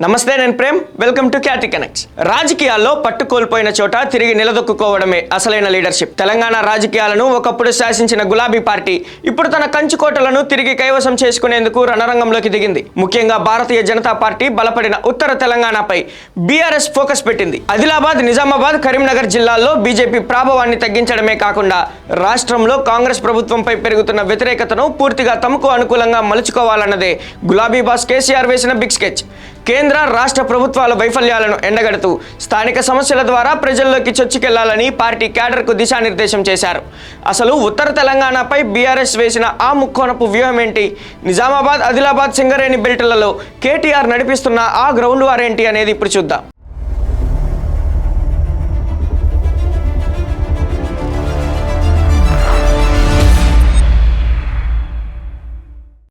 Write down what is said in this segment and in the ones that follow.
నమస్తే, నేను Prem. Welcome to క్యాటి కనెక్ట్స్. రాజకీయాల్లో పట్టు కోల్పోయిన చోట తిరిగి నిలదొక్కుకోవడమే అసలైన లీడర్షిప్. తెలంగాణ రాజకీయాలను ఒకప్పుడు శాసించిన గులాబీ పార్టీ ఇప్పుడు తన కంచుకోటలను తిరిగి కైవసం చేసుకునేందుకు రణరంగంలోకి దిగింది. ముఖ్యంగా భారతీయ జనతా పార్టీ బలపడిన ఉత్తర తెలంగాణపై బీఆర్ఎస్ ఫోకస్ పెట్టింది. ఆదిలాబాద్, నిజామాబాద్, కరీంనగర్ జిల్లాల్లో బీజేపీ ప్రాభవాన్ని తగ్గించడమే కాకుండా రాష్ట్రంలో కాంగ్రెస్ ప్రభుత్వంపై పెరుగుతున్న వ్యతిరేకతను పూర్తిగా తమకు అనుకూలంగా మలుచుకోవాలన్నదే గులాబీ బాస్ కేసీఆర్ వేసిన బిగ్ స్కెచ్. కేంద్ర రాష్ట్ర ప్రభుత్వాల వైఫల్యాలను ఎండగడుతూ స్థానిక సమస్యల ద్వారా ప్రజల్లోకి చొచ్చుకెళ్లాలని పార్టీ క్యాడర్కు దిశానిర్దేశం చేశారు. అసలు ఉత్తర తెలంగాణపై బీఆర్ఎస్ వేసిన ఆ ముక్కోనపు వ్యూహం ఏంటి? నిజామాబాద్, ఆదిలాబాద్, సింగరేణి బెల్టులలో కేటీఆర్ నడిపిస్తున్న ఆ గ్రౌండ్ వార్ ఏంటి అనేది ఇప్పుడు చూద్దాం.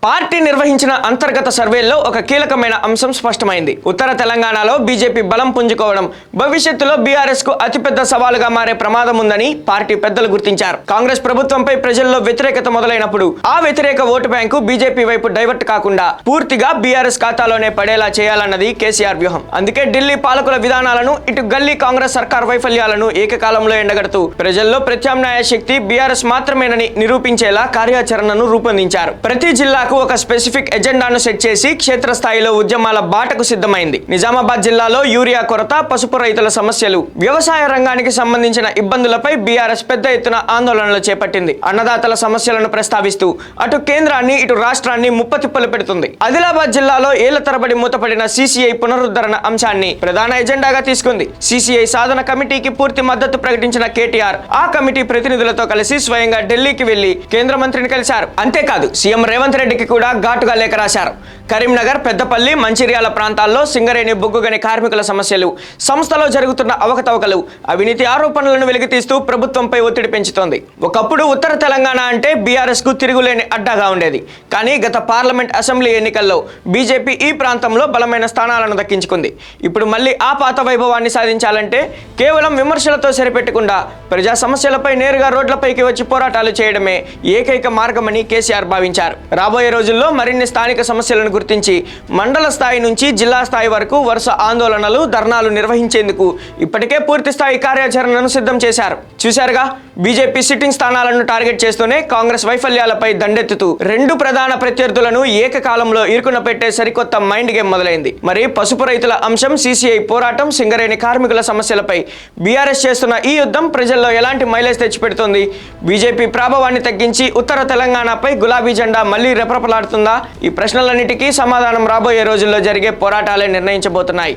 పార్టీ నిర్వహించిన అంతర్గత సర్వేల్లో ఒక కీలకమైన అంశం స్పష్టమైంది. ఉత్తర తెలంగాణలో బీజేపీ బలం పుంజుకోవడం భవిష్యత్తులో బీఆర్ఎస్ కు అతిపెద్ద సవాలుగా మారే ప్రమాదం ఉందని పార్టీ పెద్దలు గుర్తించారు. కాంగ్రెస్ ప్రభుత్వంపై ప్రజల్లో వ్యతిరేకత మొదలైనప్పుడు ఆ వ్యతిరేక ఓటు బ్యాంకు బీజేపీ వైపు డైవర్ట్ కాకుండా పూర్తిగా బీఆర్ఎస్ ఖాతాలోనే పడేలా చేయాలన్నది కేసీఆర్ వ్యూహం. అందుకే ఢిల్లీ పాలకుల విధానాలను, ఇటు గల్లీ కాంగ్రెస్ సర్కార్ వైఫల్యాలను ఏకకాలంలో ఎండగడుతూ ప్రజల్లో ప్రత్యామ్నాయ శక్తి బీఆర్ఎస్ మాత్రమేనని నిరూపించేలా కార్యాచరణను రూపొందించారు. ప్రతి జిల్లాకు ఒక స్పెసిఫిక్ ఎజెండాను సెట్ చేసి క్షేత్రస్థాయిలో ఉద్యమాల బాటకు సిద్ధమైంది. నిజామాబాద్ జిల్లాలో యూరియా కొరత, పసుపు రైతుల సమస్యలు, వ్యవసాయ రంగానికి సంబంధించిన ఇబ్బందులపై బీఆర్ఎస్ పెద్ద ఎత్తున ఆందోళనలు చేపట్టింది. అన్నదాతల సమస్యలను ప్రస్తావిస్తూ అటు కేంద్రాన్ని, ఇటు రాష్ట్రాన్ని ముప్పతిప్పలు పెడుతుంది. ఆదిలాబాద్ జిల్లాలో ఏళ్ల తరబడి మూతపడిన సీసీఐ పునరుద్ధరణ అంశాన్ని ప్రధాన ఎజెండాగా తీసుకుంది. సీసీఐ సాధన కమిటీకి పూర్తి మద్దతు ప్రకటించిన కేటీఆర్ ఆ కమిటీ ప్రతినిధులతో కలిసి స్వయంగా ఢిల్లీకి వెళ్లి కేంద్ర మంత్రిని కలిశారు. అంతేకాదు, సీఎం రేవంత్ రెడ్డికి కూడా ఘాటుగా లేఖ రాశారు. కరీంనగర్, పెద్దపల్లి, మంచిర్యాల ప్రాంతాల్లో సింగరేణి బొగ్గుగని కార్మికుల సమస్యలు, సంస్థలో జరుగుతున్న అవకతవకలు, అవినీతి ఆరోపణలను వెలికితీస్తూ ప్రభుత్వంపై ఒత్తిడి పెంచుతోంది. ఒకప్పుడు ఉత్తర తెలంగాణ అంటే బీఆర్ఎస్ కు తిరుగులేని అడ్డాగా ఉండేది. కానీ గత పార్లమెంట్, అసెంబ్లీ ఎన్నికల్లో బీజేపీ ఈ ప్రాంతంలో బలమైన స్థానాలను దక్కించుకుంది. ఇప్పుడు మళ్ళీ ఆ పాత వైభవాన్ని సాధించాలంటే కేవలం విమర్శలతో సరిపెట్టకుండా ప్రజా సమస్యలపై నేరుగా రోడ్లపైకి వచ్చి పోరాటాలు చేయడమే ఏకైక మార్గమని కేసీఆర్ భావించారు. రాబోయే రోజుల్లో మరిన్ని స్థానిక సమస్యలను గుర్తించి మండల స్థాయి నుంచి జిల్లా స్థాయి వరకు వరుస ఆందోళనలు, ధర్నాలు నిర్వహించేందుకు ఇప్పటికే పూర్తి స్థాయి కార్యాచరణను సిద్ధం చేశారు. చూశారుగా, బీజేపీ సిట్టింగ్ స్థానాలను టార్గెట్ చేస్తూనే కాంగ్రెస్ వైఫల్యాలపై దండెత్తుతూ రెండు ప్రధాన ప్రత్యర్థులను ఏకకాలంలో ఇరుకున పెట్టే సరికొత్త మైండ్ గేమ్ మొదలైంది. మరి పసుపు రైతుల అంశం, సీసీఐ పోరాటం, సింగరేణి కార్మికుల సమస్యలపై బీఆర్ఎస్ చేస్తున్న ఈ యుద్ధం ప్రజల్లో ఎలాంటి మైలేజ్ తెచ్చిపెడుతుంది? బీజేపీ ప్రాభవాన్ని తగ్గించి ఉత్తర తెలంగాణపై గులాబీ జెండా మళ్లీ రెపరెపలాడుతుందా? ఈ ప్రశ్నలన్నిటికీ సమాధానం రాబోయే రోజుల్లో జరిగే పోరాటాలే నిర్ణయించబోతున్నాయి.